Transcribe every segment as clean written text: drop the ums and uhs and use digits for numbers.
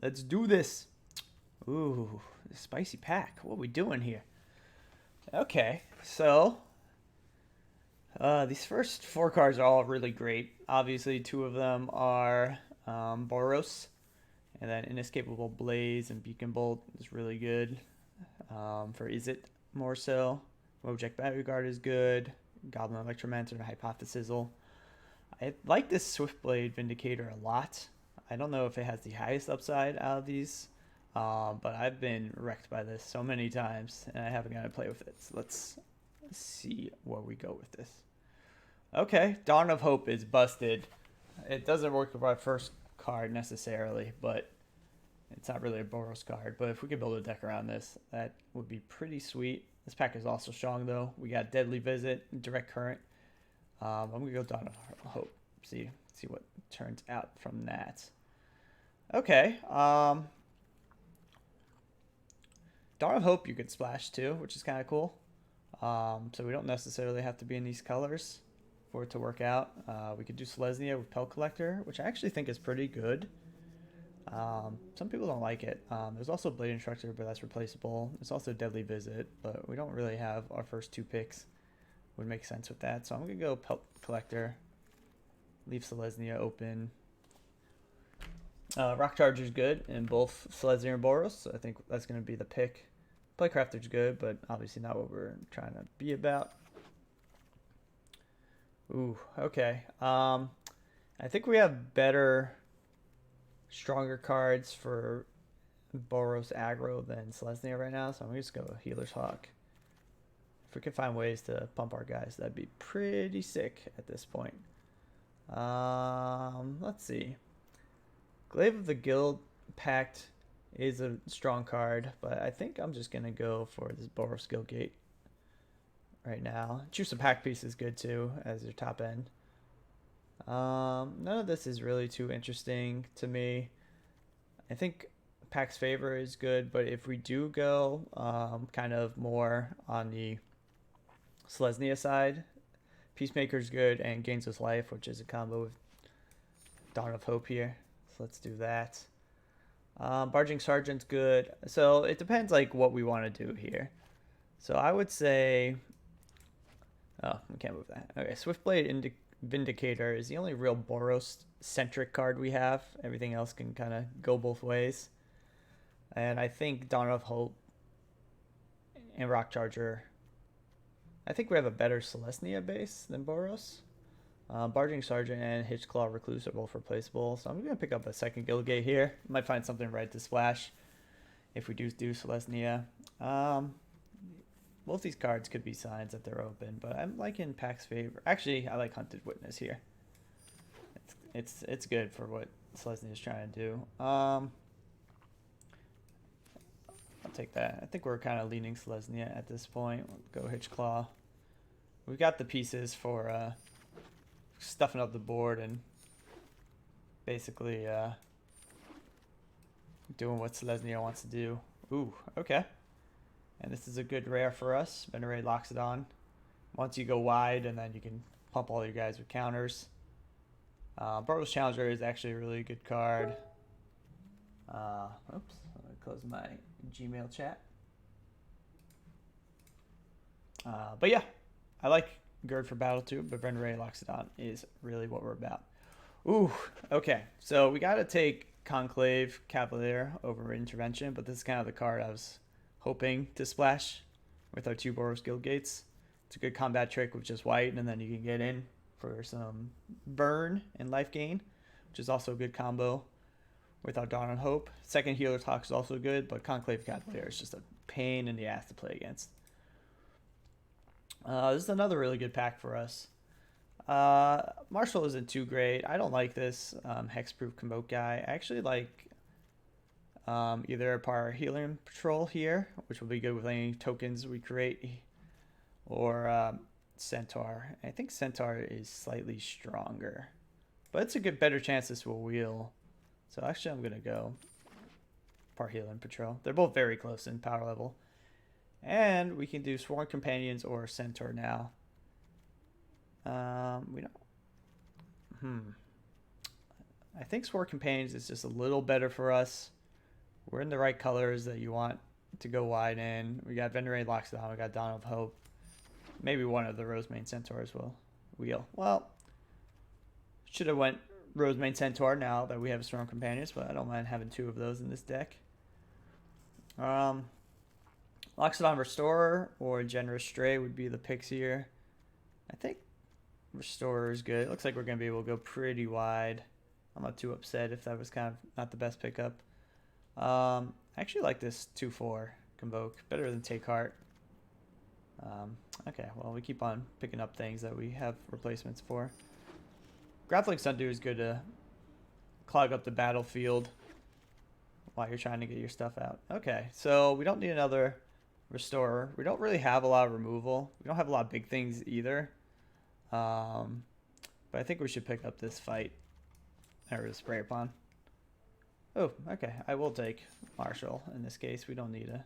Let's do this. Ooh, spicy pack. What are we doing here? Okay, so these first four cards are all really great. Obviously, two of them are Boros, and then Inescapable Blaze and Beacon Bolt is really good. For Is It more so. Wojek Battery Guard is good. Goblin Electromancer and Hypothesizzle. I like this Swiftblade Vindicator a lot. I don't know if it has the highest upside out of these, but I've been wrecked by this so many times, and I haven't got to play with it. So let's see where we go with this. Okay, Dawn of Hope is busted. It doesn't work with our first card necessarily, but it's not really a Boros card. But if we could build a deck around this, that would be pretty sweet. This pack is also strong though. We got Deadly Visit, Direct Current. I'm gonna go Dawn of Hope. See what turns out from that. Okay. Dawn of Hope you could splash too, which is kind of cool. So we don't necessarily have to be in these colors for it to work out. We could do Selesnya with Pelt Collector, which I actually think is pretty good. Some people don't like it. There's also Blade Instructor, but that's replaceable. There's also Deadly Visit, but we don't really have our first two picks. Would make sense with that. So I'm going to go Pelt Collector. Leave Selesnya open. Rock Charger's good in both Selesnya and Boros, so I think that's going to be the pick. Playcrafter's good, but obviously not what we're trying to be about. Ooh, okay. I think we have better, stronger cards for Boros aggro than Selesnya right now, so I'm just going to go Healer's Hawk. If we can find ways to pump our guys, that'd be pretty sick at this point. Let's see. Glaive of the Guild Pact is a strong card, but I think I'm just going to go for this Boros Guildgate right now. Choose a pack piece is good too as your top end. None of this is really too interesting to me. I think Pack's Favor is good, but if we do go kind of more on the Selesnya side, Peacemaker's good and Gains with Life, which is a combo with Dawn of Hope here. So let's do that. Barging Sergeant's good. So it depends like what we want to do here. So I would say, oh, we can't move that. Okay, Swiftblade Vindicator is the only real Boros centric card we have. Everything else can kind of go both ways. And I think Dawn of Hope and Rock Charger, I think we have a better Selesnya base than Boros. Barging Sergeant and Hitchclaw Recluse are both replaceable, so I'm going to pick up a second Guildgate here. Might find something red to splash if we do Selesnya. Both these cards could be signs that they're open, but I'm liking Pack's Favor. Actually, I like Hunted Witness here. It's good for what Selesnya is trying to do. I'll take that. I think we're kind of leaning Selesnya at this point. We'll go Hitchclaw. We've got the pieces for stuffing up the board and basically doing what Selesnya wants to do. Ooh, okay. And this is a good rare for us. Venerate Loxodon. Once you go wide, and then you can pump all your guys with counters. Boros Challenger is actually a really good card. Oops, I'm going to close my Gmail chat. But yeah, I like Gird for Battle too, but Venerate Loxodon is really what we're about. Ooh, okay. So we got to take Conclave Cavalier over Intervention, but this is kind of the card I was hoping to splash with our two Boros Guildgates. It's a good combat trick with just white, and then you can get in for some burn and life gain, which is also a good combo with our Dawn of Hope. Second Healer's Hawk is also good, but Conclave Cavalier is just a pain in the ass to play against. This is another really good pack for us. Marshall isn't too great. I don't like this Hexproof Convoke guy. I actually like either a Par Healing Patrol here, which will be good with any tokens we create, or Centaur. I think Centaur is slightly stronger, but it's a better chance this will wheel. So actually I'm going to go Par Healing Patrol. They're both very close in power level. And we can do Sworn Companions or Centaur now. We don't. I think Sworn Companions is just a little better for us. We're in the right colors that you want to go wide in. We got Venerate Loxodon, we got Dawn of Hope. Maybe one of the Rosemane Centaurs will wheel. Well, should have went Rosemane Centaur now that we have Storm Companions, but I don't mind having 2 of those in this deck. Loxodon Restorer or Generous Stray would be the picks here. I think Restorer is good. It looks like we're going to be able to go pretty wide. I'm not too upset if that was kind of not the best pickup. I actually like this 2/4 Convoke. Better than Take Heart. Okay, well, we keep on picking up things that we have replacements for. Grappling Sundew is good to clog up the battlefield while you're trying to get your stuff out. Okay, so we don't need another Restorer. We don't really have a lot of removal. We don't have a lot of big things either. But I think we should pick up this fight. Or the Spray Upon. Oh, okay. I will take Marshall in this case. We don't need a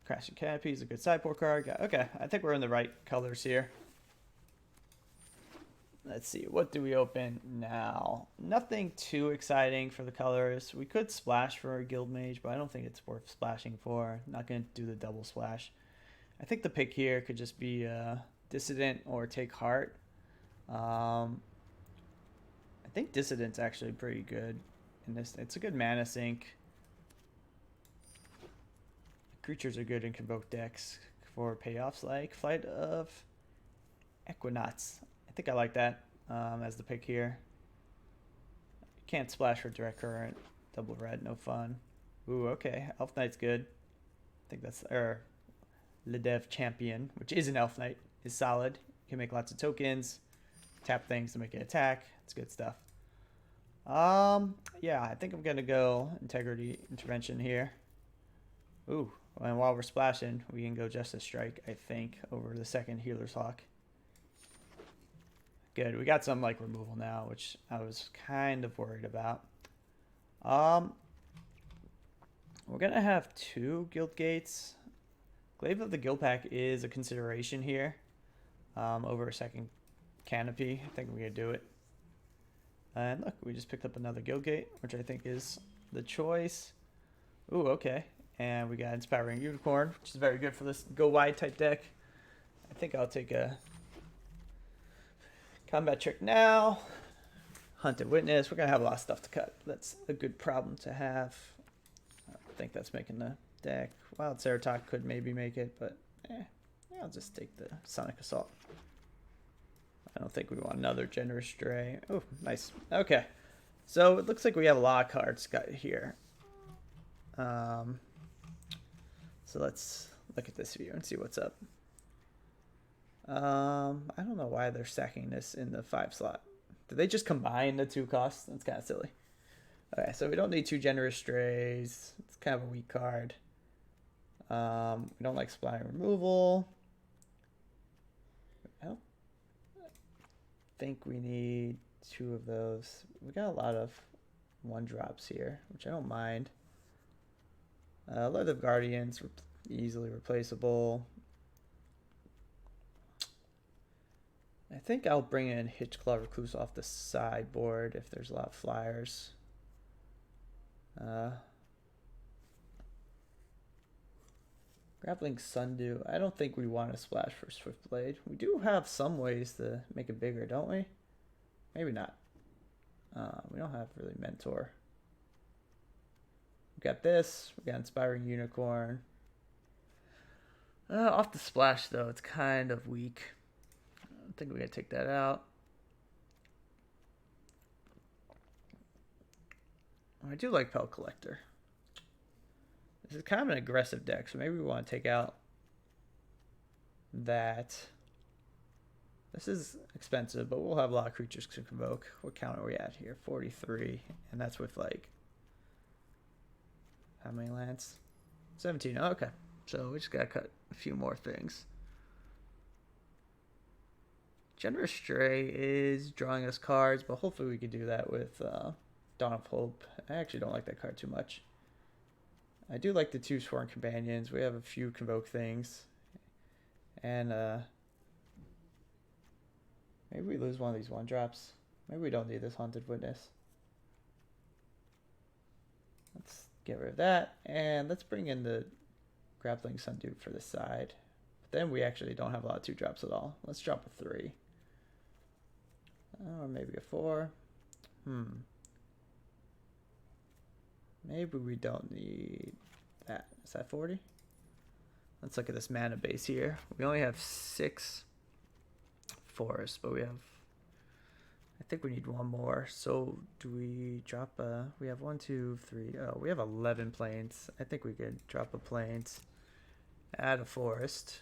Crashing Canopy is a good sideboard card. Okay, I think we're in the right colors here. Let's see, what do we open now? Nothing too exciting for the colors. We could splash for a Guild Mage, but I don't think it's worth splashing for. Not going to do the double splash. I think the pick here could just be Dissident or Take Heart. I think Dissident's actually pretty good in this. It's a good mana sink. Creatures are good in Convoke decks for payoffs like Flight of Equinauts. I think I like that as the pick here. Can't splash for Direct Current. Double red, no fun. Ooh, okay. Elf Knight's good. I think that's Ledev Champion, which is an Elf Knight, is solid. You can make lots of tokens, tap things to make an attack. It's good stuff. Yeah, I think I'm gonna go Integrity Intervention here. Ooh, and while we're splashing, we can go Justice Strike, I think, over the second Healer's Hawk. Good, we got some like removal now, which I was kind of worried about. We're gonna have 2 Guild Gates. Glaive of the Guild Pack is a consideration here over a second Canopy. I think we're gonna do it. And look, we just picked up another Guild Gate, which I think is the choice. Ooh, okay. And we got Inspiring Unicorn, which is very good for this go wide type deck. I think I'll take a Combat Trick now. Hunted Witness. We're going to have a lot of stuff to cut. That's a good problem to have. I think that's making the deck. Wild Ceratok could maybe make it, but I'll just take the Sonic Assault. I don't think we want another Generous Stray. Oh, nice. Okay. So it looks like we have a lot of cards got here. So let's look at this view and see what's up. I don't know why they're stacking this in the 5 slot. Did they just combine the 2 costs? That's kind of silly. Okay, so we don't need 2 Generous Strays. It's kind of a weak card. We don't like supply removal. I don't think we need 2 of those. We got a lot of 1-drops here, which I don't mind. Lord of Guardians, easily replaceable. I think I'll bring in Hitchclaw Recluse off the sideboard if there's a lot of flyers. Grappling Sundew. I don't think we want to splash for Swiftblade. We do have some ways to make it bigger, don't we? Maybe not. We don't have really Mentor. We got this. We got Inspiring Unicorn. Off the splash, though, it's kind of weak. I think we gotta take that out. I do like Pel Collector. This is kind of an aggressive deck, so maybe we want to take out that. This is expensive, but we'll have a lot of creatures to convoke. What count are we at here? 43, and that's with like how many lands? 17. Oh, okay, so we just gotta cut a few more things. Generous Stray is drawing us cards, but hopefully we could do that with Dawn of Hope. I actually don't like that card too much. I do like the 2 Sworn Companions. We have a few convoke things. And maybe we lose one of these 1-drops. Maybe we don't need this Haunted Witness. Get rid of that. And let's bring in the Grappling Sundew for the side. But then we actually don't have a lot of 2-drops at all. Let's drop a 3. Or maybe a 4. Maybe we don't need that. Is that 40? Let's look at this mana base here. We only have 6 forests, but we have... I think we need 1 more. So do we drop a... We have 1, 2, 3... Oh, we have 11 plains. I think we could drop a plains. Add a forest.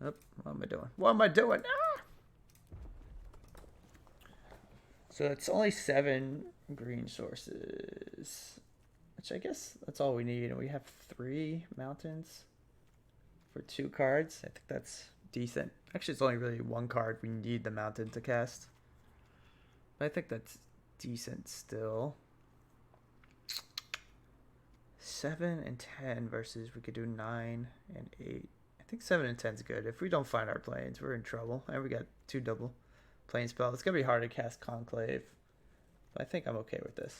Oh, what am I doing? What am I doing? Ah! So it's only 7 green sources. Which I guess that's all we need. And we have 3 mountains for 2 cards. I think that's decent. Actually, it's only really 1 card we need the mountain to cast. But I think that's decent still. 7 and 10 versus we could do 9 and 8. I think 7 and 10 is good. If we don't find our planes, we're in trouble. And we got 2 double plane spells. It's going to be hard to cast Conclave. But I think I'm okay with this.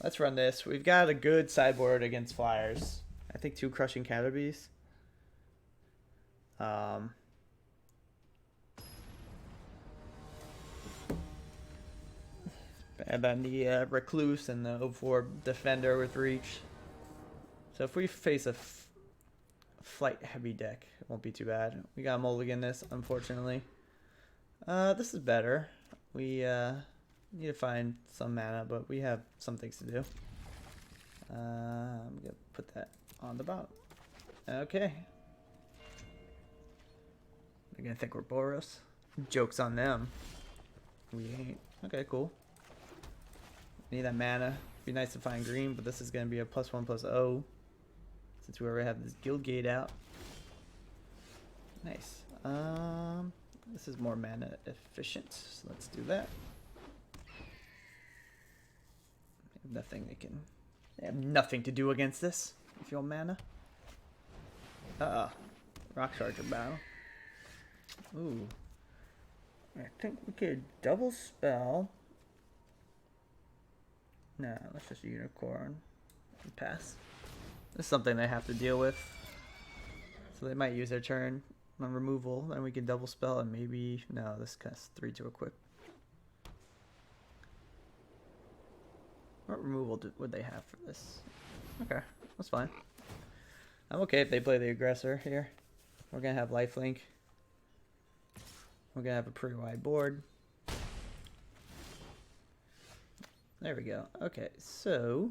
Let's run this. We've got a good sideboard against flyers. I think 2 Crushing Canopies. And then the Recluse and the 04 Defender with Reach. So if we face a flight heavy deck, it won't be too bad. We got mulligan this, unfortunately. This is better. We need to find some mana, but we have some things to do. I'm gonna put that on the bottom. Okay. They're gonna think we're Boros. Joke's on them. We ain't. Okay, cool. Need that mana. Be nice to find green, but this is gonna be a +1/+0. Since we already have this guild gate out. Nice. This is more mana efficient, so let's do that. Nothing they have nothing to do against this. If you want mana. Rock Charger battle. Ooh. I think we could double spell. Nah, let's just unicorn and pass. This is something they have to deal with. So they might use their turn on removal, then we can double spell and maybe... No, this costs 3 to equip. What removal would they have for this? Okay, that's fine. I'm okay if they play the aggressor here. We're going to have lifelink. We're going to have a pretty wide board. There we go. Okay, so...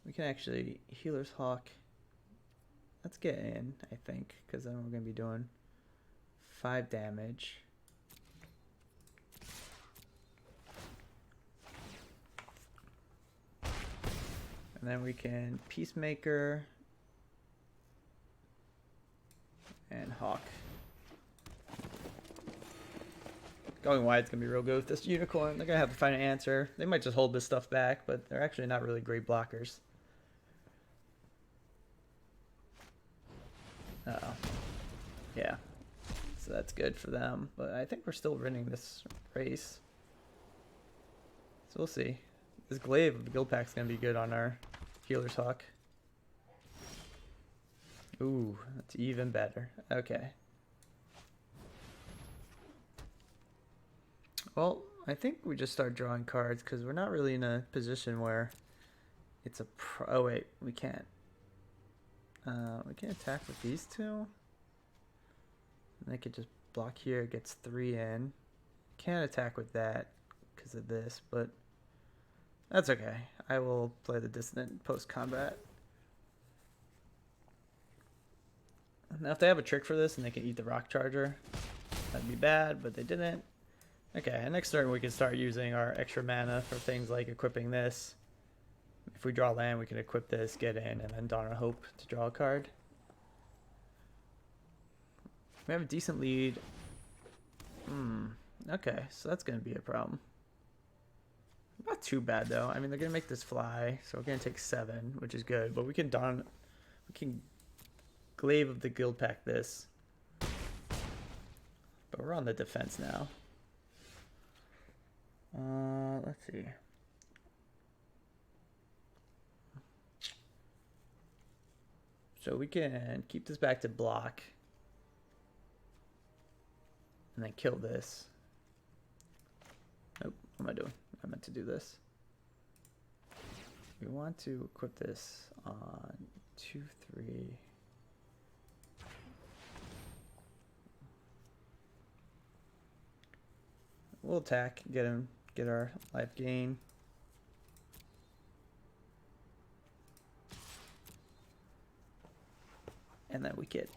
We can actually Healer's Hawk. Let's get in, I think, because then we're going to be doing 5 damage. And then we can Peacemaker and Hawk. Going wide is going to be real good with this unicorn. They're going to have to find an answer. They might just hold this stuff back, but they're actually not really great blockers. Uh-oh. Yeah. So that's good for them. But I think we're still winning this race. So we'll see. This Glaive of the Guild Pack is going to be good on our Healer's Hawk. Ooh, that's even better. Okay. Well, I think we just start drawing cards because we're not really in a position where it's a oh wait, we can't. We can attack with these 2. And they could just block here, it gets 3 in. Can't attack with that because of this, but that's okay. I will play the Dissonant post-combat. Now if they have a trick for this and they can eat the Rock Charger, that'd be bad, but they didn't. Okay, and next turn we can start using our extra mana for things like equipping this. If we draw land, we can equip this, get in, and then Dawn of Hope to draw a card. We have a decent lead. Okay, so that's going to be a problem. Not too bad, though. I mean, they're going to make this fly, so we're going to take 7, which is good. But we can Glaive of the Guild Pack this. But we're on the defense now. Let's see. So we can keep this back to block. And then kill this. Nope, what am I doing? I meant to do this. We want to equip this on 2, 3. We'll attack, get our life gain. And then we get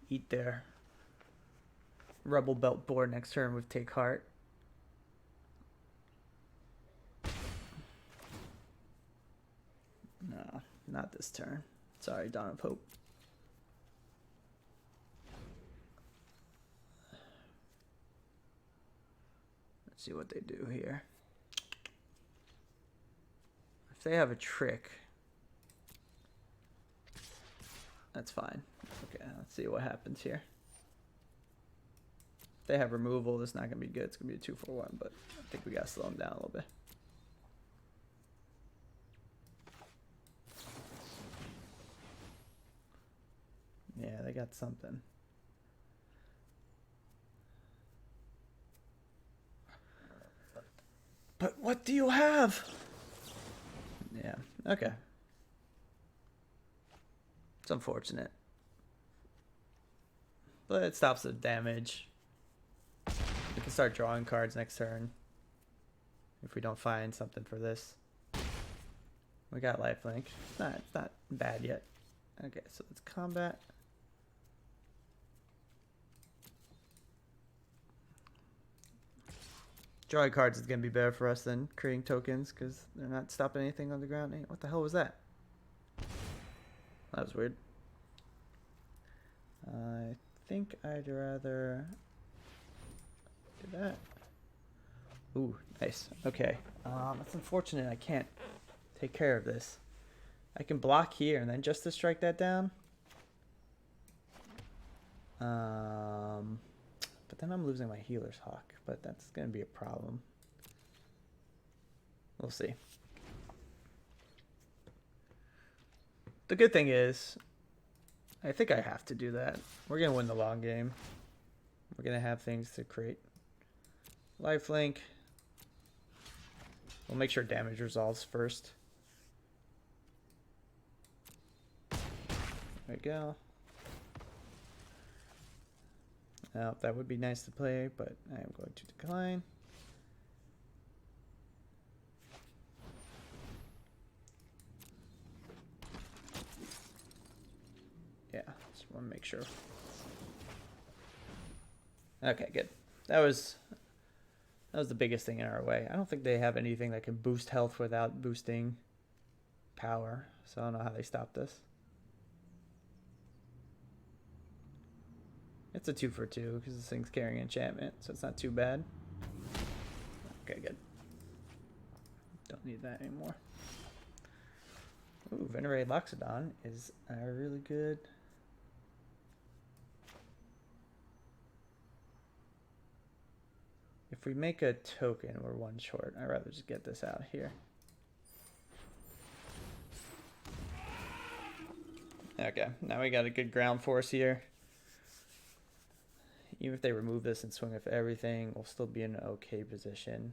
eat their Rebel Belt board next turn with Take Heart. No, not this turn. Sorry, Dawn of Hope. Let's see what they do here. If they have a trick, that's fine. Okay, let's see what happens here. If they have removal, this is not going to be good. It's going to be a 2-for-1, but I think we got to slow them down a little bit. Yeah, they got something. But what do you have? Yeah, okay. It's unfortunate. But it stops the damage. We can start drawing cards next turn. If we don't find something for this. We got lifelink. It's not bad yet. Okay, so let's combat. Drawing cards is going to be better for us than creating tokens because they're not stopping anything on the ground. What the hell was that? That was weird. I think I'd rather do that. Ooh, nice. Okay. That's unfortunate. I can't take care of this. I can block here and then just to strike that down. But then I'm losing my Healer's Hawk, but that's going to be a problem. We'll see. The good thing is, I think I have to do that. We're going to win the long game. We're going to have things to create. Lifelink. We'll make sure damage resolves first. There we go. Now, that would be nice to play, but I am going to decline. Yeah, just want to make sure. Okay, good. That was the biggest thing in our way. I don't think they have anything that can boost health without boosting power, so I don't know how they stopped this. It's a 2-for-2 because this thing's carrying enchantment, so it's not too bad. Okay, good. Don't need that anymore. Ooh, Venerated Loxodon is really good. If we make a token, we're 1 short. I'd rather just get this out here. Okay, now we got a good ground force here. Even if they remove this and swing with everything, we'll still be in an okay position.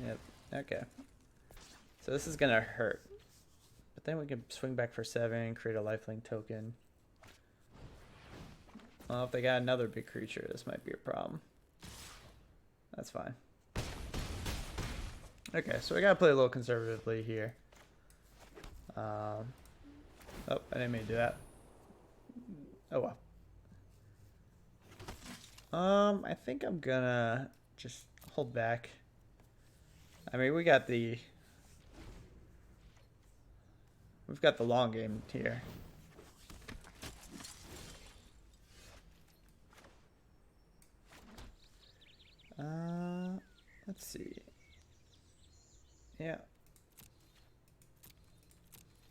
Yep, okay. So this is going to hurt. But then we can swing back for 7, create a lifelink token. Well, if they got another big creature, this might be a problem. That's fine. Okay, so we got to play a little conservatively here. Oh, I didn't mean to do that. Oh well. I think I'm gonna just hold back. I mean, we've got the long game here. Let's see. Yeah.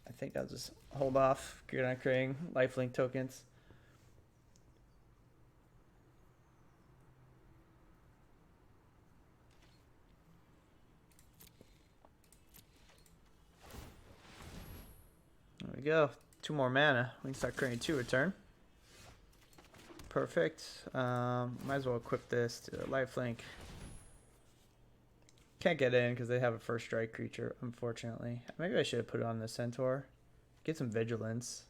I think I'll just hold off on creating lifelink tokens. we go. 2 more mana. We can start creating 2 a turn. Perfect. Might as well equip this to lifelink. Can't get in because they have a first strike creature, unfortunately. Maybe I should have put it on the Centaur. Get some vigilance.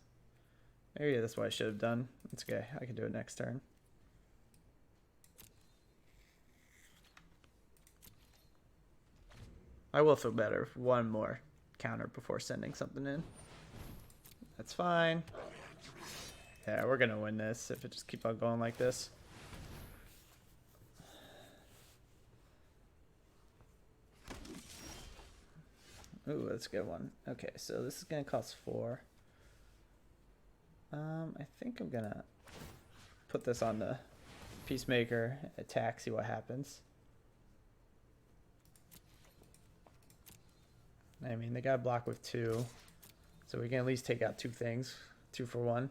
Maybe that's what I should have done. It's okay. I can do it next turn. I will feel better if 1 more counter before sending something in. That's fine. Yeah, we're going to win this if it just keeps on going like this. Ooh, that's a good one. Okay, so this is going to cost 4. I think I'm going to put this on the Peacemaker, attack, see what happens. I mean, they got to block with 2. So we can at least take out 2 things. 2 for 1.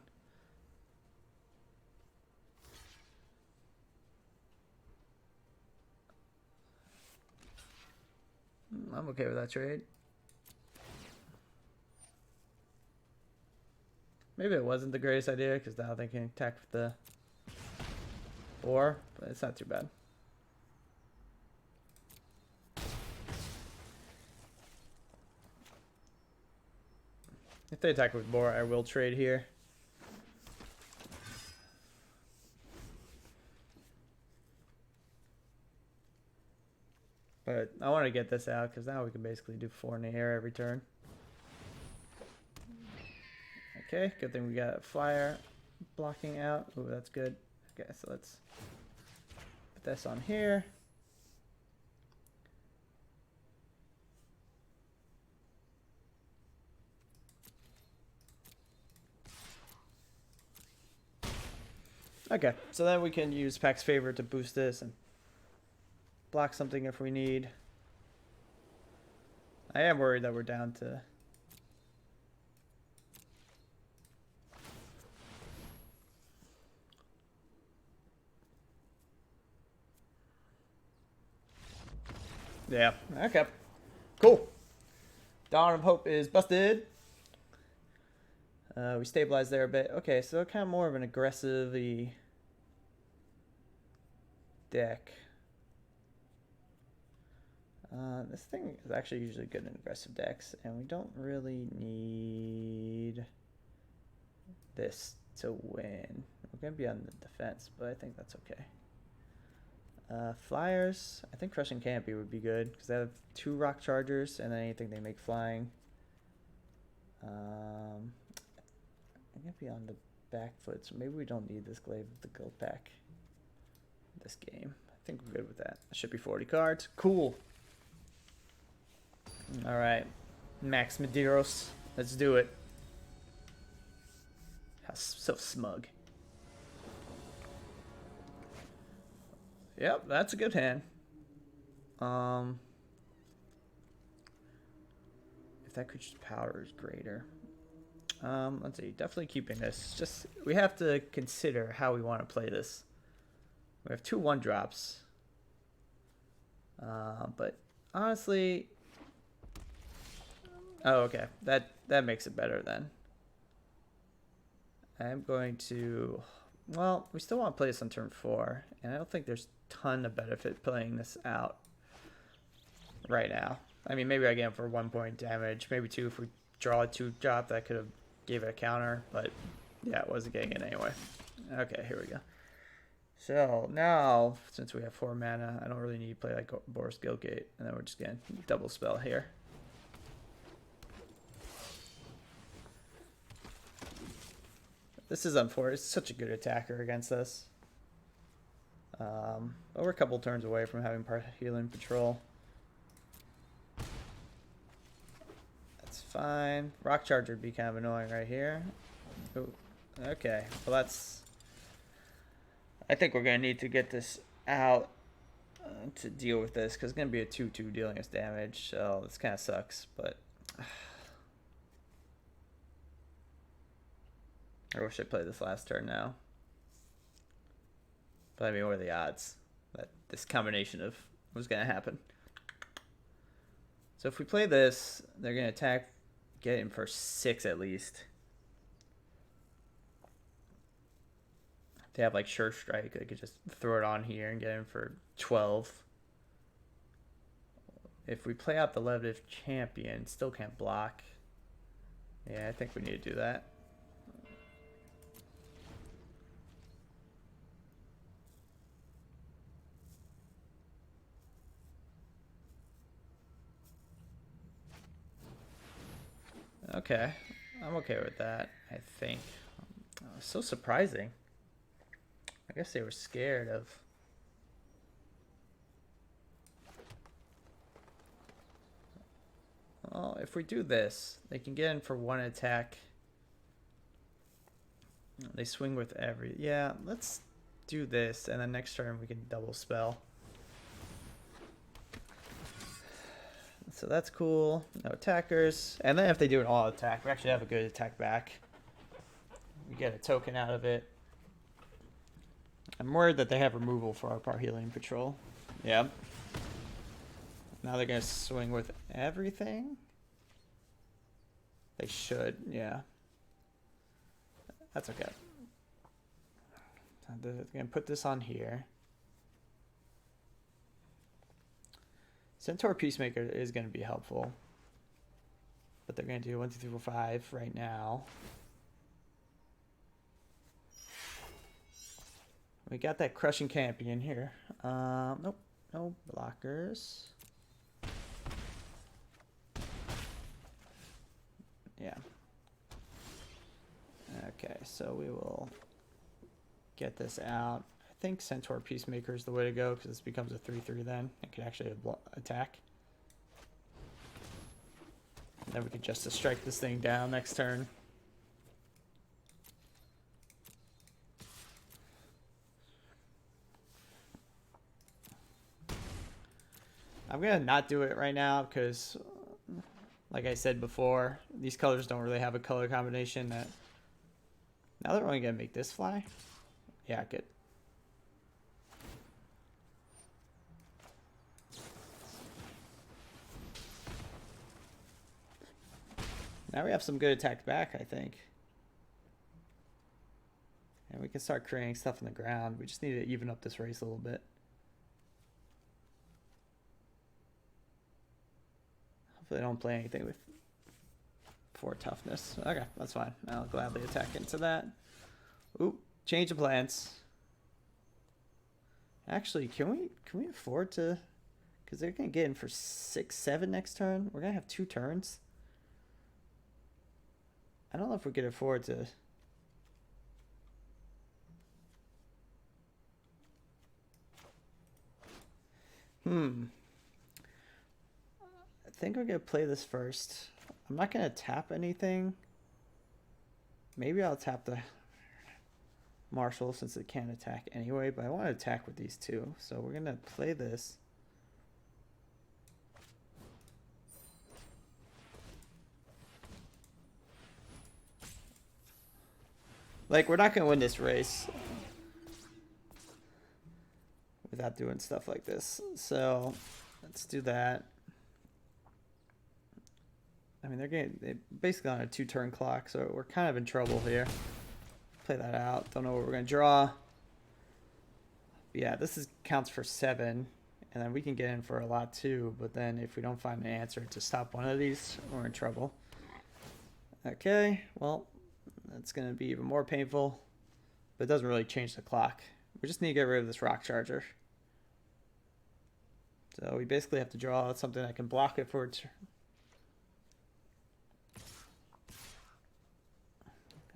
I'm okay with that trade. Maybe it wasn't the greatest idea because now they can attack with the 4, but it's not too bad. If they attack with more, I will trade here. But I want to get this out because now we can basically do 4 in the air every turn. Okay, good thing we got a flyer blocking out. Ooh, that's good. Okay, so let's put this on here. Okay, so then we can use Pack's Favor to boost this and block something if we need. I am worried that we're down to... Yeah, okay. Cool. Dawn of Hope is busted. We stabilized there a bit. Okay, so kind of more of an aggressive deck. This thing is actually usually good in aggressive decks, and we don't really need this to win. We're going to be on the defense, but I think that's okay. Flyers, I think Crushing Canopy would be good, because they have 2 Rock Chargers, and then anything they make flying. I'm going to be on the back foot, so maybe we don't need this Glaive of the Guild pack this game. I think we're good with that. That should be 40 cards. Cool. Alright. Max Medeiros. Let's do it. How so smug. Yep, that's a good hand. If that creature's power is greater. Let's see. Definitely keeping this. Just we have to consider how we want to play this. We have 2 1-drops. But honestly, oh, okay. That makes it better then. I'm going to, well, we still want to play this on turn 4, and I don't think there's a ton of benefit playing this out right now. I mean, maybe I get him for 1 point damage, maybe 2 if we draw a 2-drop. That could have gave it a counter, but yeah, it wasn't getting it anyway. Okay, here we go. So now, since we have 4 mana, I don't really need to play like Boros Guildgate, and then we're just gonna double spell here. This is unfortunate. It's such a good attacker against us. But we're a couple turns away from having Healing Patrol. That's fine. Rock Charger would be kind of annoying right here. Ooh. Okay, well that's... I think we're going to need to get this out to deal with this, because it's going to be a 2/2 dealing us damage, so this kind of sucks, but... I wish I played this last turn now. But I mean, what are the odds that this combination of was going to happen? So if we play this, they're going to attack, get him for 6 at least. they have like Sure Strike, they could just throw it on here and get in for 12. If we play out the Levitive Champion, still can't block. Yeah, I think we need to do that. Okay, I'm okay with that, I think. So surprising. I guess they were scared of... Well, if we do this, they can get in for one attack. They swing with every... Yeah, let's do this, and then next turn we can double spell. So that's cool. No attackers. And then if they do an all attack, we actually have a good attack back. We get a token out of it. I'm worried that they have removal for our Parhelion Patrol. Yeah. Now they're going to swing with everything? They should, yeah. That's okay. They're going to put this on here. Centaur Peacemaker is going to be helpful. But they're going to do 1, 2, 3, 4, 5 right now. We got that Crushing Champion here. Nope. No blockers. Yeah. Okay, so we will get this out. I think Centaur Peacemaker is the way to go because this becomes a 3/3 then. It can actually attack. And then we can just strike this thing down next turn. I'm going to not do it right now because, like I said before, these colors don't really have a color combination that... Now they're only going to make this fly? Yeah, good. Now we have some good attack back, I think. And we can start creating stuff on the ground. We just need to even up this race a little bit. Hopefully they don't play anything with 4 toughness. Okay, that's fine. I'll gladly attack into that. Ooh, change of plans. Actually, can we afford to... Because they're going to get in for 6, 7 next turn. We're going to have 2 turns. I don't know if we could afford to... I think we're going to play this first. I'm not going to tap anything. Maybe I'll tap the Marshal since it can't attack anyway, but I want to attack with these 2. So we're going to play this. Like, we're not going to win this race without doing stuff like this. So, let's do that. I mean, they're basically on a 2-turn clock, so we're kind of in trouble here. Play that out. Don't know what we're going to draw. But yeah, this counts for 7, and then we can get in for a lot too, but then if we don't find an answer to stop one of these, we're in trouble. Okay, well... That's going to be even more painful, but it doesn't really change the clock. We just need to get rid of this Rock Charger. So we basically have to draw something that can block it for its...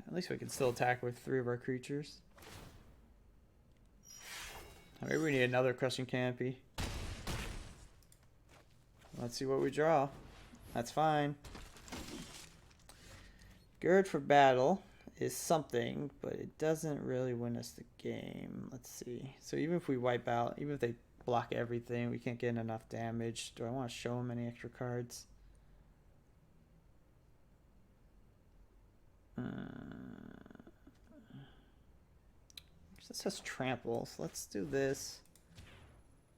At least we can still attack with 3 of our creatures. Maybe we need another Crushing Canopy. Let's see what we draw. That's fine. Gird for battle is something, but it doesn't really win us the game. Let's see. So even if we wipe out, even if they block everything, we can't get enough damage. Do I want to show them any extra cards? This has trample, so let's do this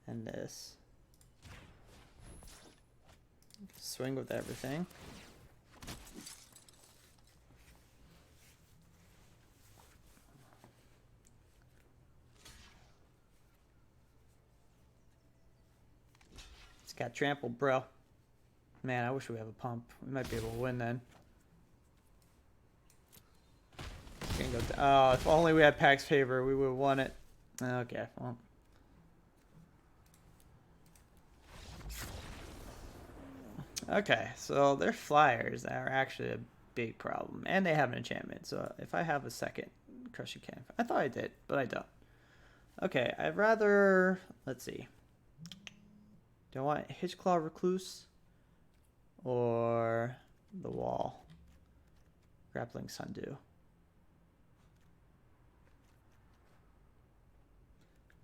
and this. Swing with everything. Got trampled, bro. Man, I wish we have a pump. We might be able to win then. Go oh, if only we had Pack's favor, we would have won it. Okay, well. Okay, so their flyers are actually a big problem. And they have an enchantment. So if I have a second Crushing Camp. I thought I did, but I don't. Okay, I'd rather... Let's see. Do I want Hitchclaw Recluse? Or the Wall? Grappling Sundew.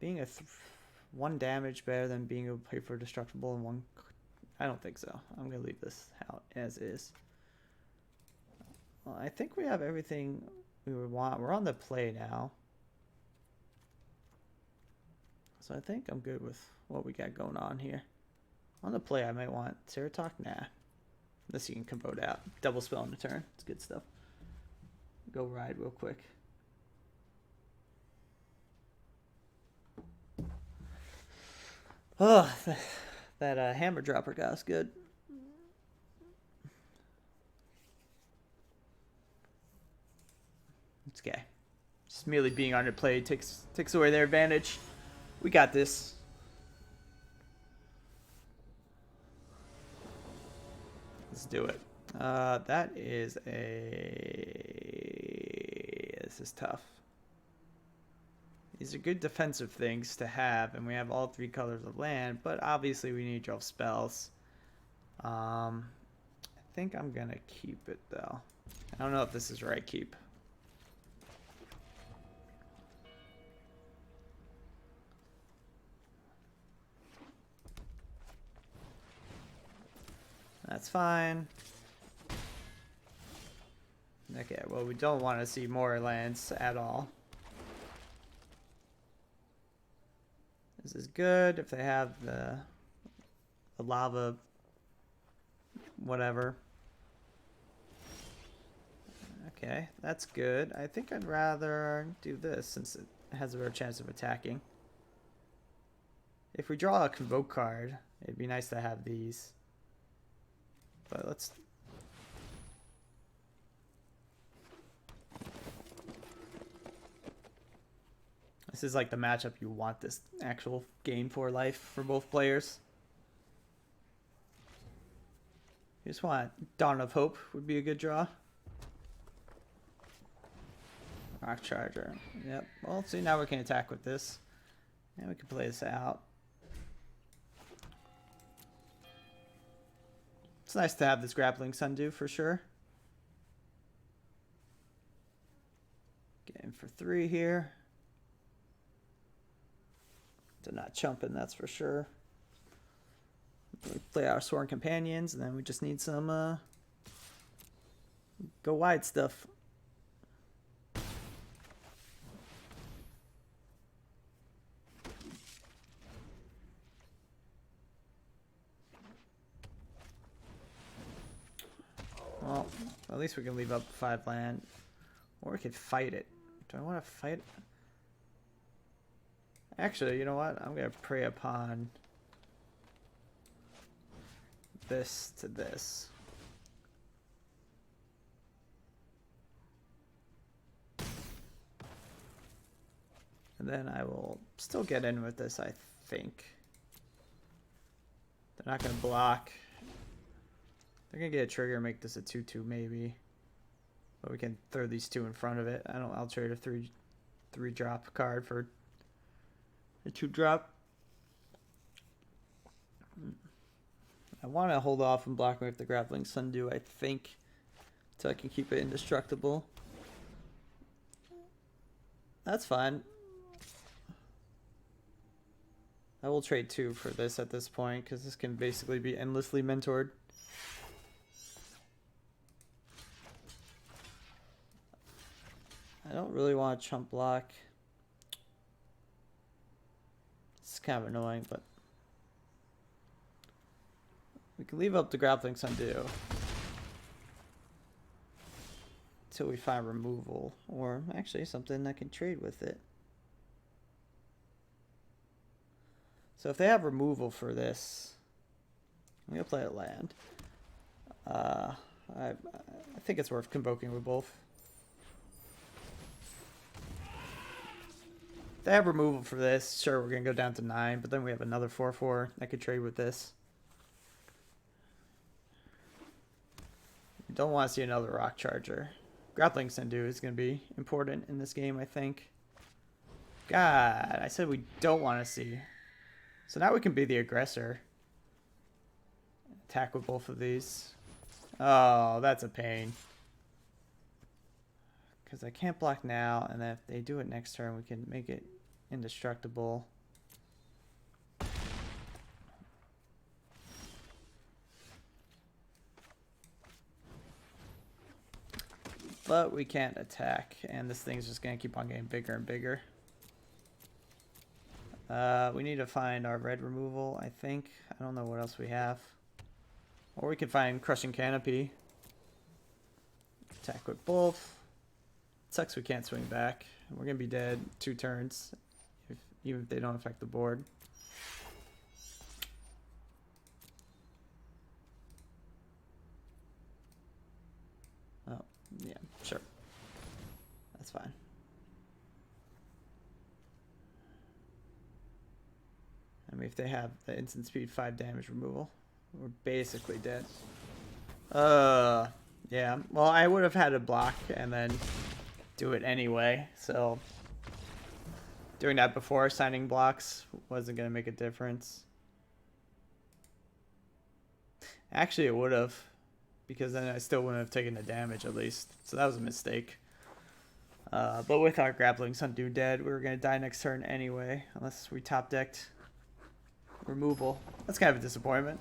Being a 1 damage better than being able to play for destructible in 1... I don't think so. I'm going to leave this out as is. Well, I think we have everything we would want. We're on the play now. So I think I'm good with what we got going on here. On the play, I might want Ceratok. Nah. Unless you can vote out. Double spell in a turn. It's good stuff. Go ride real quick. Oh, that hammer dropper got us good. It's okay. Just merely being underplayed takes away their advantage. We got this. Let's do it. That is a... This is tough. These are good defensive things to have, and we have all 3 colors of land, but obviously we need to draw spells. I think I'm going to keep it, though. I don't know if this is right keep. That's fine. Okay, well, we don't want to see more lands at all. This is good if they have the lava, whatever. Okay, that's good. I think I'd rather do this since it has a better chance of attacking. If we draw a Convoke card, it'd be nice to have these. But let's... This is like the matchup you want this actual game for life for both players. You just want Dawn of Hope would be a good draw. Rock Charger. Yep. Well, see, now we can attack with this. And we can play this out. It's nice to have this Grappling Sundew for sure. Get in for 3 here. They're not chumping, that's for sure. We play our Sworn Companions, and then we just need some go wide stuff. Well, at least we can leave up 5 land. Or we could fight it. Do I want to fight it? Actually, you know what? I'm going to prey upon this to this. And then I will still get in with this, I think. They're not going to block. They're going to get a trigger and make this a 2/2 maybe. But we can throw these 2 in front of it. I'll trade a 3 drop card for a 2 drop. I want to hold off and block with the Grappling Sundew, I think, so I can keep it indestructible. That's fine. I will trade 2 for this at this point, because this can basically be endlessly mentored. I don't really want to chump block. It's kind of annoying, but we can leave up the Grappling Sundew until we find removal, or actually something that can trade with it. So if they have removal for this, I'm gonna play a land. I think it's worth convoking with both. If they have removal for this, sure, we're gonna go down to 9, but then we have another 4/4 that could trade with this. You don't want to see another Rock Charger. Grappling Sendu is gonna be important in this game, I think. God, I said we don't want to see. So now we can be the aggressor. Attack with both of these. Oh, that's a pain. Because I can't block now, and then if they do it next turn, we can make it indestructible. But we can't attack, and this thing's just going to keep on getting bigger and bigger. We need to find our red removal, I think. I don't know what else we have. Or we can find Crushing Canopy. Attack with both. Sucks we can't swing back. We're going to be dead 2 turns, even if they don't affect the board. Oh, yeah, sure. That's fine. I mean, if they have the instant speed 5 damage removal, we're basically dead. Yeah. Well, I would have had to block and then do it anyway, so doing that before signing blocks wasn't going to make a difference. Actually, it would have, because then I still wouldn't have taken the damage at least, so that was a mistake. But with our Grappling Sendu dead, we were going to die next turn anyway, unless we top decked removal. That's kind of a disappointment.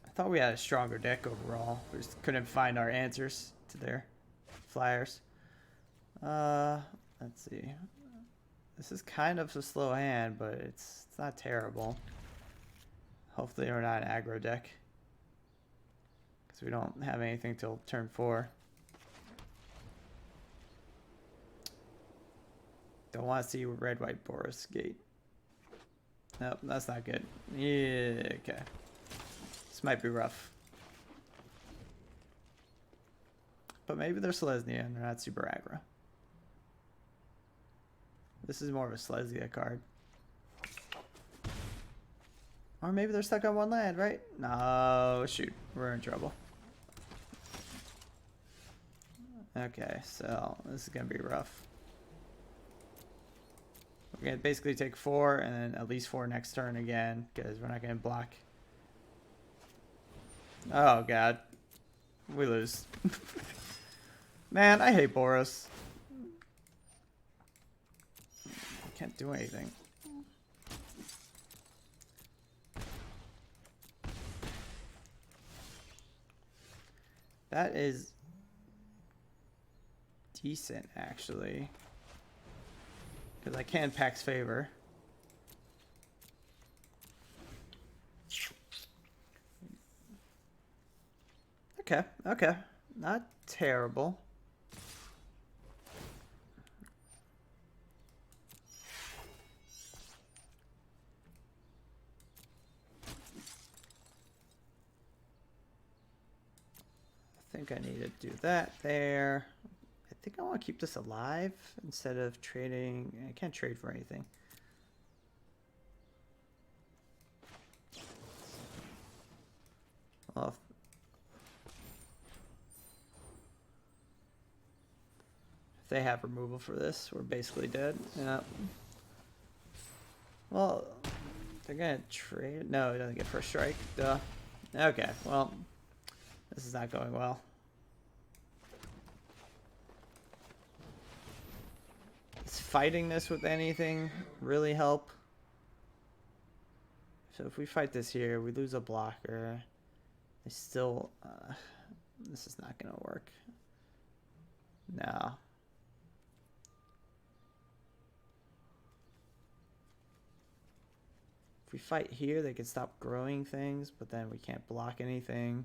I thought we had a stronger deck overall. We just couldn't find our answers to their flyers. Let's see. This is kind of a slow hand, but it's not terrible. Hopefully we're not an aggro deck, because we don't have anything till turn 4. Don't want to see red-white Boros Gate. Nope, that's not good. Yeah, okay. This might be rough. But maybe they're Selesnya and they're not super aggro. This is more of a Selesnya card. Or maybe they're stuck on 1 land, right? No, shoot. We're in trouble. Okay, so this is going to be rough. We're going to basically take 4 and then at least 4 next turn again, because we're not going to block. Oh, God. We lose. Man, I hate Boros. Can't do anything. That is decent, actually. Because I can Pax Favor. Okay, okay. Not terrible. I think I need to do that there. I think I want to keep this alive instead of trading. I can't trade for anything. Well, if they have removal for this, we're basically dead. Yeah. Well, they're gonna trade. No, it doesn't get first strike. Duh. Okay, well, this is not going well. Does fighting this with anything really help? So if we fight this here, we lose a blocker. They still... this is not going to work. No. If we fight here, they can stop growing things, but then we can't block anything.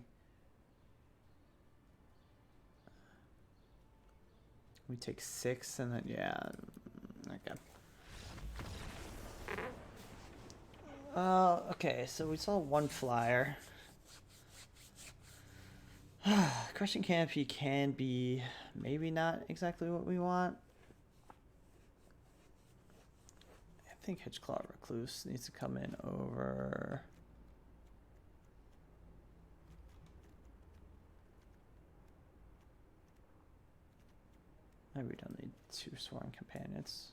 We take 6 and then, yeah, okay. Okay, so we saw one flyer. Crushing Canopy can be maybe not exactly what we want. I think Hedgeclaw Recluse needs to come in over. Maybe we don't need 2 Sworn Companions.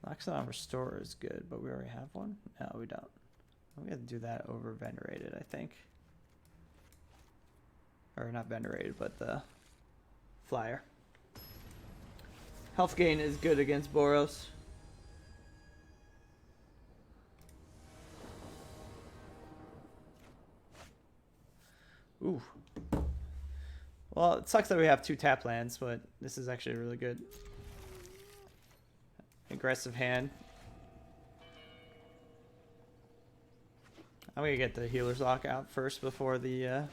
Loxodon Restore is good, but we already have one? No, we don't. We have to do that over Venerated, I think. Or not Venerated, but the flyer. Health gain is good against Boros. Ooh. Well, it sucks that we have 2 tap lands, but this is actually really good. Aggressive hand. I'm gonna get the Healer's Lock out first before the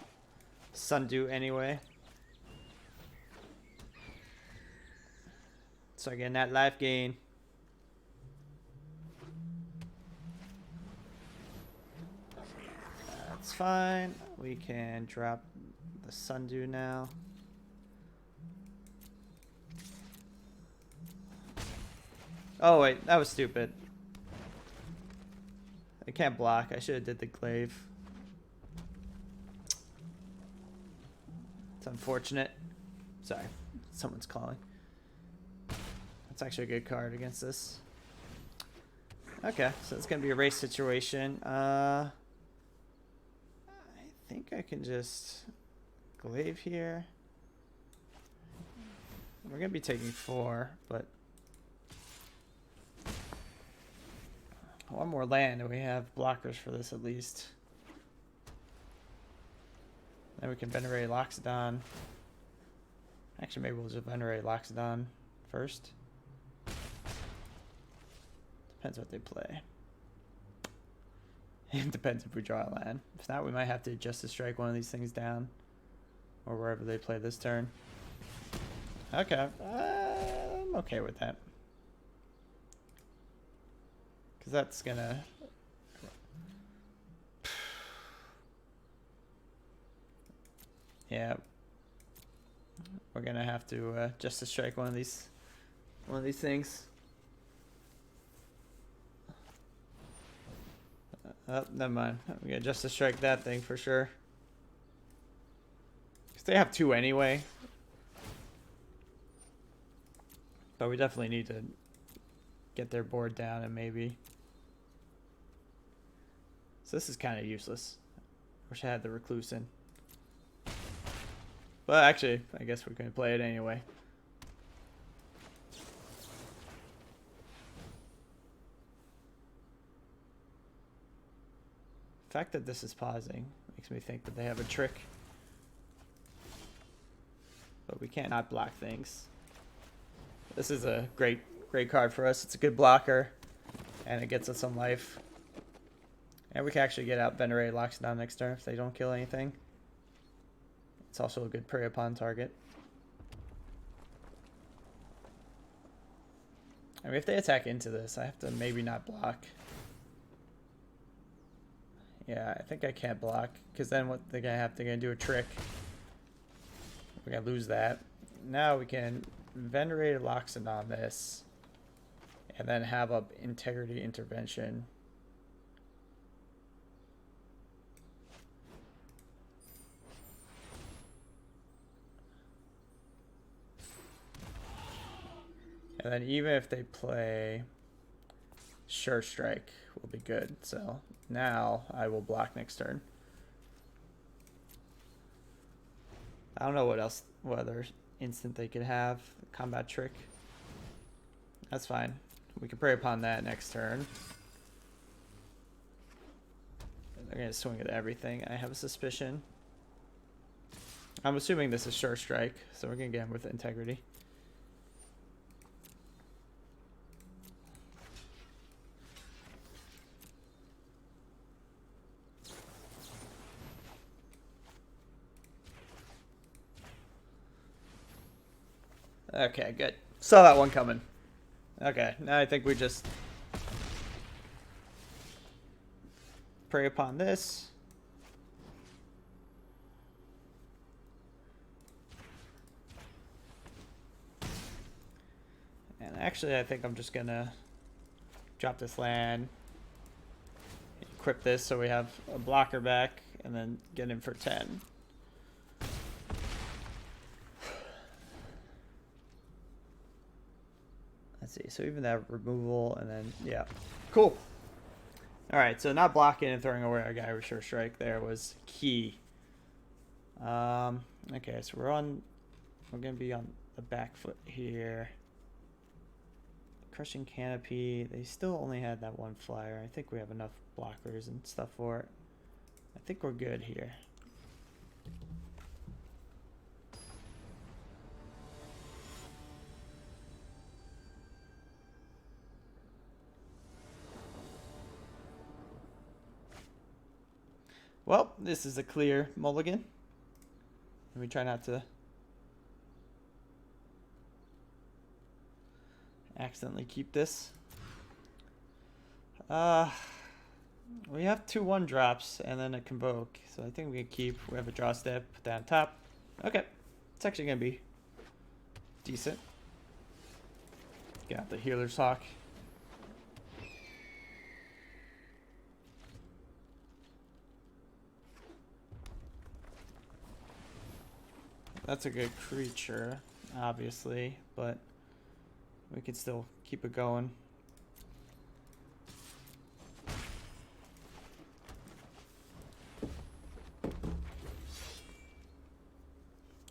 Sundew anyway. So again, that life gain. That's fine. We can drop the Sundew now. Oh wait, that was stupid. I can't block. I should have did the glaive. It's unfortunate. Sorry, someone's calling. That's actually a good card against this. Okay, so it's gonna be a race situation. I think I can just glaive here. We're gonna be taking 4, but one more land and we have blockers for this at least. Then we can Venerate Loxodon. Actually, maybe we'll just Venerate Loxodon first. Depends what they play. It depends if we draw a land. If not, we might have to Justice Strike one of these things down. Or wherever they play this turn. Okay. I'm okay with that. Because that's gonna... Yeah. We're gonna have to Justice Strike one of these things. Oh, never mind. We gotta Justice Strike that thing for sure. Because they have 2 anyway. But we definitely need to get their board down and maybe... So this is kind of useless. Wish I had the Recluse in. But actually, I guess we're going to play it anyway. The fact that this is pausing makes me think that they have a trick. But we can't not block things. This is a great card for us. It's a good blocker. And it gets us some life. And we can actually get out Venerate Loxodon next turn if they don't kill anything. It's also a good prey upon target. I mean, if they attack into this, I have to maybe not block. Yeah, I think I can't block, because then what they're gonna do a trick. We're gonna lose that. Now we can Venerate Loxodon on this, and then have up Integrity Intervention. And then even if they play Sure Strike, will be good. So now I will block next turn. I don't know what other instant they could have. Combat Trick. That's fine. We can prey upon that next turn. They're going to swing at everything. I have a suspicion. I'm assuming this is Sure Strike, so we're going to get him with Integrity. Okay, good. Saw that one coming. Okay, now I think we just prey upon this. And actually, I think I'm just gonna drop this land, equip this so we have a blocker back, and then get in for 10. Let's see, so even that removal, and then, yeah. Cool. Alright, so not blocking and throwing away our guy with Sure Strike there was key. Okay, so we're gonna be on the back foot here. Crushing Canopy, they still only had that one flyer. I think we have enough blockers and stuff for it. I think we're good here. Well, this is a clear mulligan. Let me try not to accidentally keep this. We have 2/1 drops and then a Convoke, so I think we can keep. We have a draw step, put that on top. Okay, it's actually gonna be decent. Got the Healer's Hawk. That's a good creature, obviously, but we can still keep it going.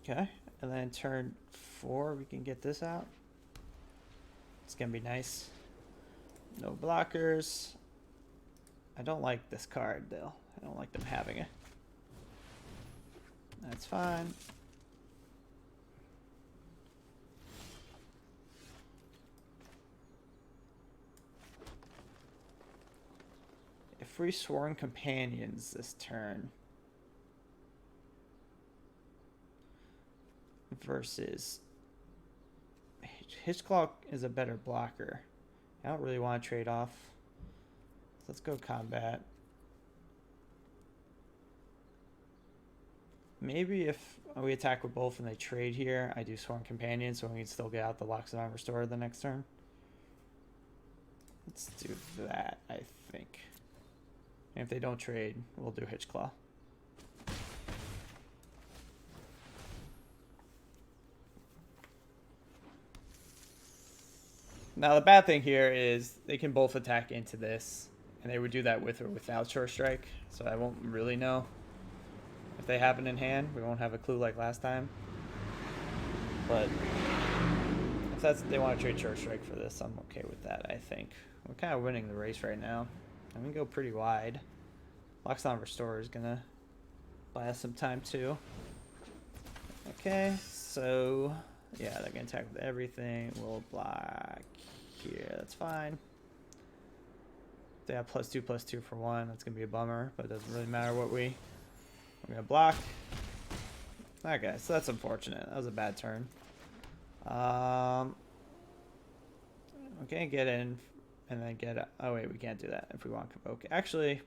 Okay, and then turn 4, we can get this out. It's gonna be nice. No blockers. I don't like this card, though. I don't like them having it. That's fine. Free Sworn Companions this turn versus Hitchclaw is a better blocker. I don't really want to trade off. So let's go combat. Maybe if we attack with both and they trade here, I do Sworn Companion so we can still get out the Loxodon Restorer the next turn. Let's do that, I think. And if they don't trade, we'll do Hitchclaw. Now the bad thing here is they can both attack into this, and they would do that with or without Sure Strike, so I won't really know. If they have it in hand, we won't have a clue like last time. But if they want to trade Sure Strike for this, I'm okay with that, I think. We're kind of winning the race right now. I'm going to go pretty wide. Loxodon Restorer is going to buy us some time too. Okay, so yeah, they're going to attack with everything. We'll block here. That's fine. They have +2/+2 for 1. That's going to be a bummer, but it doesn't really matter what we're going to block. Okay, so that's unfortunate. That was a bad turn. Okay, get in and then get a, oh wait, we can't do that if we want Convoke. Actually,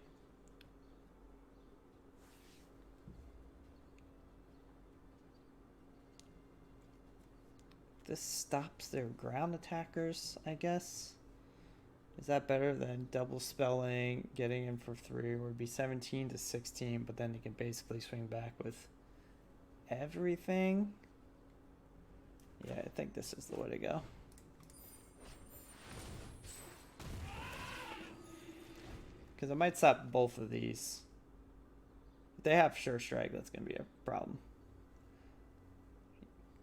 this stops their ground attackers, I guess. Is that better than double spelling, getting in for 3? It would be 17 to 16, but then you can basically swing back with everything. Yeah, I think this is the way to go. Because I might stop both of these. If they have Sure Strike, that's going to be a problem.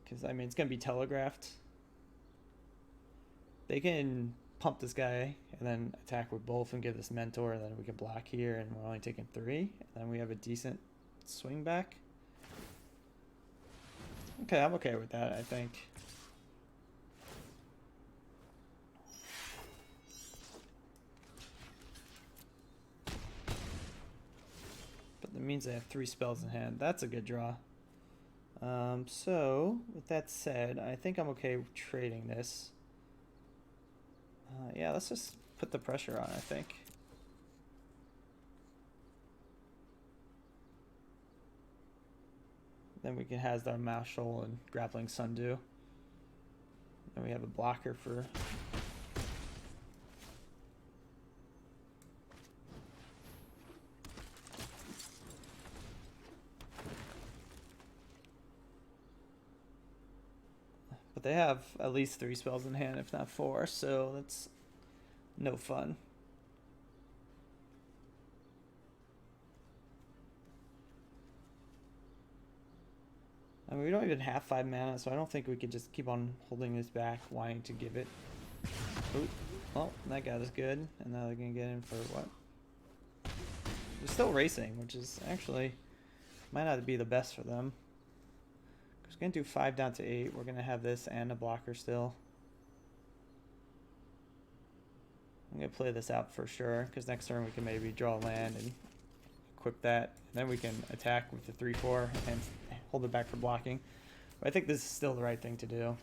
Because, I mean, it's going to be telegraphed. They can pump this guy and then attack with both and give this Mentor, and then we can block here, and we're only taking 3. And then we have a decent swing back. Okay, I'm okay with that, I think. But that means they have 3 spells in hand. That's a good draw. So, with that said, I think I'm okay with trading this. let's just put the pressure on, I think. Then we can has our Marshall and Grappling Sundew. Then we have a blocker for... But they have at least 3 spells in hand, if not 4, so that's no fun. I mean, we don't even have 5 mana, so I don't think we could just keep on holding this back, wanting to give it. Ooh, well, that got us good, and now they're gonna get in for what? We're still racing, which is actually might not be the best for them. We're gonna do 5 down to 8. We're gonna have this and a blocker still. I'm gonna play this out for sure, because next turn we can maybe draw a land and equip that, and then we can attack with the 3/4 and hold it back for blocking. But I think this is still the right thing to do.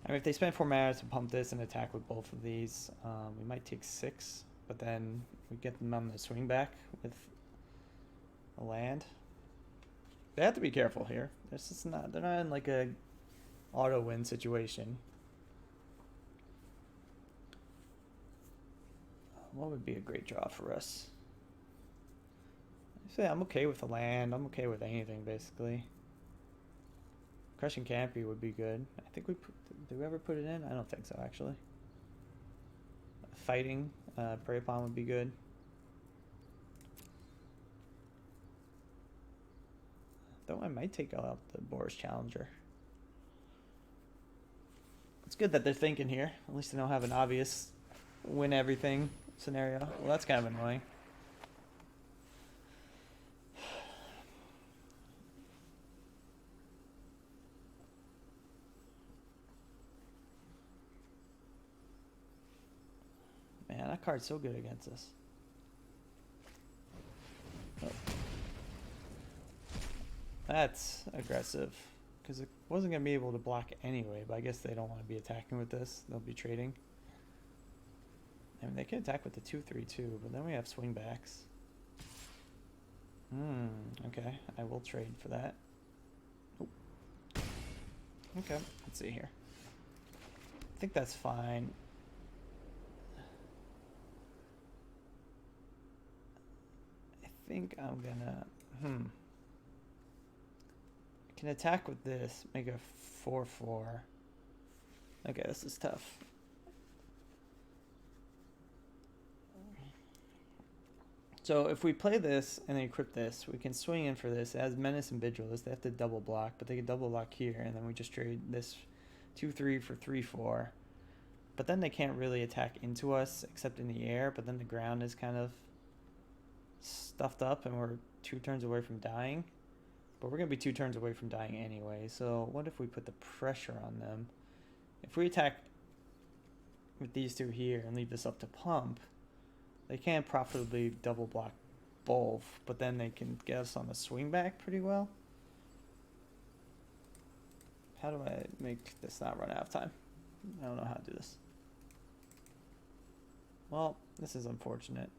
I mean, if they spend 4 mana to pump this and attack with both of these, we might take 6, but then we get them on the swing back with a land. They have to be careful here. This is not, they're not in like a auto win situation. What would be a great draw for us? I say I'm okay with the land. I'm okay with anything basically. Crushing Campy would be good. I think we put, did we ever put it in? I don't think so actually. Fighting Prey Upon would be good. Though I might take out the Boris Challenger. It's good that they're thinking here. At least they don't have an obvious win everything scenario. Well, that's kind of annoying. Man, that card's so good against us. Oh. That's aggressive, because it wasn't going to be able to block anyway, but I guess they don't want to be attacking with this. They'll be trading. I mean, they can attack with the 2/3 too, but then we have swing backs. Okay, I will trade for that. Oh. Okay, let's see here. I think that's fine. I think I'm gonna... I can attack with this, make a 4/4. Okay, this is tough. So if we play this and then equip this, we can swing in for this. It has Menace and Vigilance. They have to double block, but they can double block here, and then we just trade this 2/3 for 3/4. But then they can't really attack into us except in the air, but then the ground is kind of stuffed up and we're 2 turns away from dying. But we're going to be 2 turns away from dying anyway, so what if we put the pressure on them? If we attack with these 2 here and leave this up to pump, they can't profitably double block both, but then they can get us on the swing back pretty well. How do I make this not run out of time? I don't know how to do this. Well, this is unfortunate.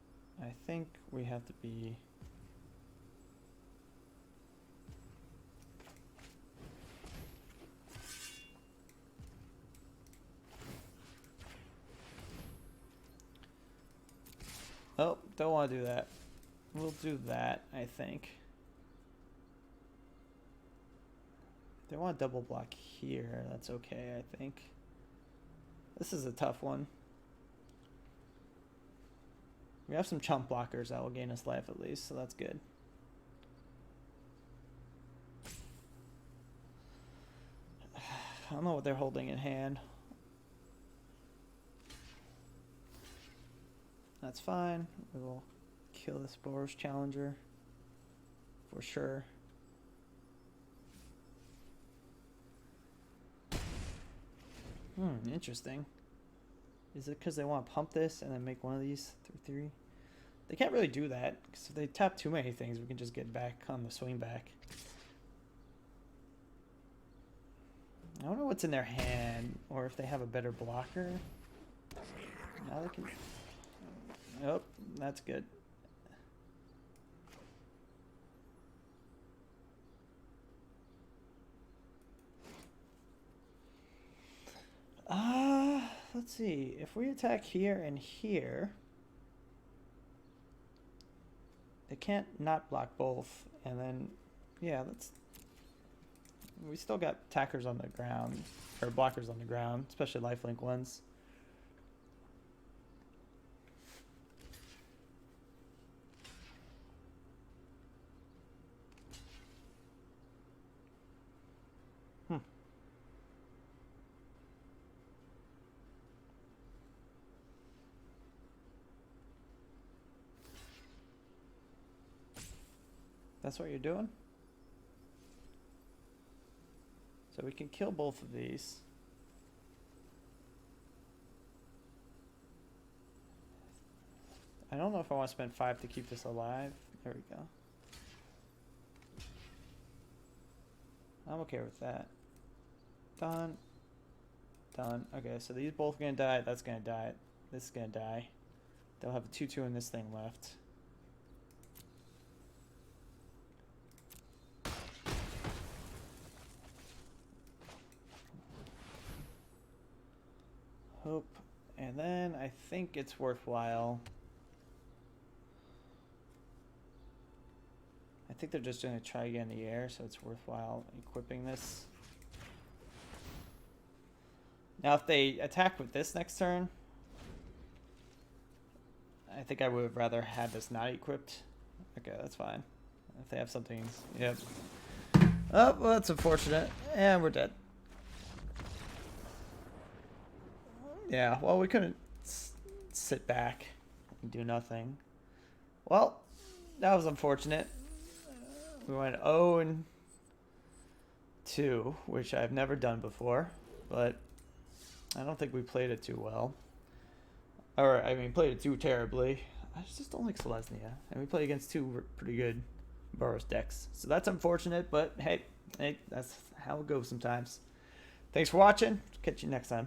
I think we have to be... Oh, don't want to do that. We'll do that, I think. If they want to double block here, that's okay, I think. This is a tough one. We have some chump blockers that will gain us life at least, so that's good. I don't know what they're holding in hand. That's fine. We will kill this Boros Challenger for sure. Interesting. Is it because they want to pump this and then make one of these 3/3? They can't really do that, because if they tap too many things, we can just get back on the swing back. I don't know what's in their hand, or if they have a better blocker. Now they can... Oh, that's good. Let's see. If we attack here and here, they can't not block both. And then, yeah, let's... We still got attackers on the ground, or blockers on the ground, especially lifelink ones. That's what you're doing? So we can kill both of these. I don't know if I want to spend 5 to keep this alive. There we go. I'm okay with that. Done. Done. Okay, so these both gonna die. That's gonna die. This is gonna die. They'll have a 2-2 in this thing left. Hope. And then I think it's worthwhile. I think they're just going to try again in the air, so it's worthwhile equipping this. Now, if they attack with this next turn, I think I would have rather had this not equipped. Okay, that's fine. If they have something... Yep. Oh, well, that's unfortunate. And we're dead. Yeah, well, we couldn't sit back and do nothing. Well, that was unfortunate. We went 0-2, which I've never done before, but I don't think we played it too well. Or, I mean, played it too terribly. I just don't like Selesnya. And we played against two pretty good Boros decks. So that's unfortunate, but hey, that's how it goes sometimes. Thanks for watching. Catch you next time.